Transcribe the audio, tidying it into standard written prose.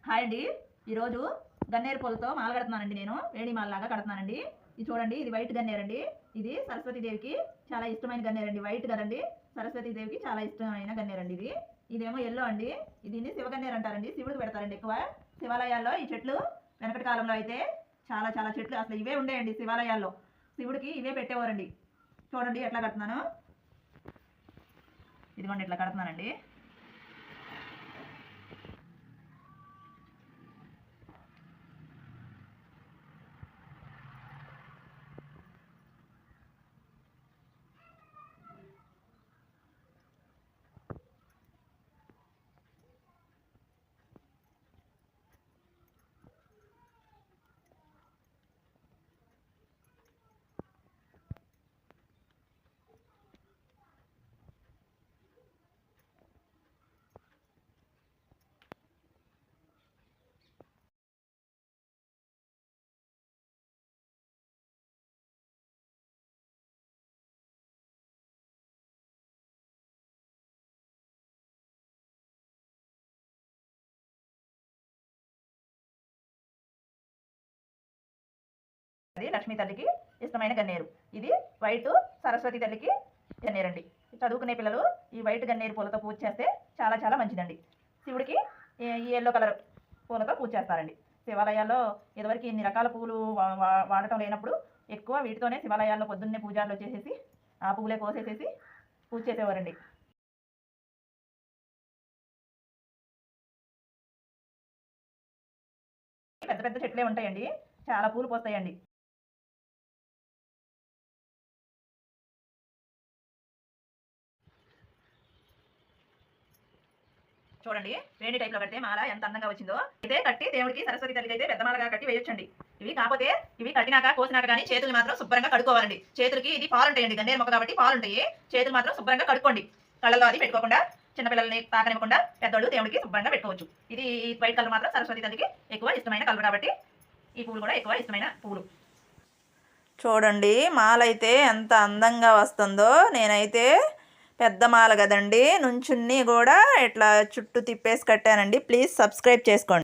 Hi అండి. ఈరోజు గన్నేరు పూలతో మాల కడుతున్నానండి. నేను వేడి మాలలాగా కడుతున్నానండి. ఇది చూడండి, ఇది వైట్ గన్నేరండి. ఇది సరస్వతీదేవికి చాలా ఇష్టమైన గన్నేరండి. వైట్ కదండి, సరస్వతీదేవికి చాలా ఇష్టమైన గన్నేరండి. ఇదేమో ఎల్లో అండి. దీన్ని శివగన్నేరు అంటారండి. శివుడికి పెడతారండి ఎక్కువ శివాలయాల్లో. ఈ చెట్లు వెనకటి కాలంలో అయితే చాలా చాలా చెట్లు అసలు ఇవే ఉండేయండి శివాలయాల్లో. శివుడికి ఇవే పెట్టేవారండి. చూడండి ఎట్లా కడుతున్నాను. ఇదిగోండి ఇట్లా కడుతున్నానండి. అది లక్ష్మీ తల్లికి ఇష్టమైన గన్నేరు. ఇది వైట్ సరస్వతి తల్లికి గన్నేరండి. చదువుకునే పిల్లలు ఈ వైట్ గన్నేరు పూలతో పూజ చేస్తే చాలా చాలా మంచిదండి. శివుడికి ఈ ఎల్లో కలర్ పూలతో పూజ చేస్తారండి. శివాలయాల్లో ఇదివరకు ఇన్ని రకాల పూలు వాడటం లేనప్పుడు ఎక్కువ వీటితోనే శివాలయాల్లో పొద్దున్నే పూజారులు వచ్చేసేసి ఆ పువ్వులే కోసేసేసి పూజ చేసేవారండి. పెద్ద పెద్ద చెట్లే ఉంటాయండి, చాలా పూలు పోస్తాయండి. చూడండి, వేణి టైప్లో కడితే మాల ఎంత అందంగా వచ్చిందో. ఇదే కట్టి దేవుడికి సరస్వతి తల్లికి అయితే పెద్ద మాలగా కట్టి వేయొచ్చండి. ఇవి కాకపోతే ఇవి కట్టినాక కోసినాక కానీ చేతులు మాత్రం శుభ్రంగా కడుక్కోవాలండి. చేతులకి ఇది పాలుంటాయండి, గన్నేరు మొక్క కాబట్టి పాలుంటాయి. చేతులు మాత్రం శుభ్రంగా కడుక్కోండి. కళ్ళలో అది పెట్టుకోకుండా, చిన్నపిల్లల్ని తాకనివ్వకుండా పెద్దోళ్ళు దేవుడికి శుభ్రంగా పెట్టుకోవచ్చు. ఇది వైట్ కలర్ మాత్రం సరస్వతి తల్లికి ఎక్కువ ఇష్టమైన కలర్ కాబట్టి ఈ పూలు కూడా ఎక్కువ ఇష్టమైన పూలు. చూడండి మాల అయితే ఎంత అందంగా వస్తుందో. నేనైతే పెద్ద మాల కదండి, నుంచున్ని కూడా ఇట్లా చుట్టూ తిప్పేసి కట్టానండి. ప్లీజ్ సబ్స్క్రైబ్ చేసుకోండి.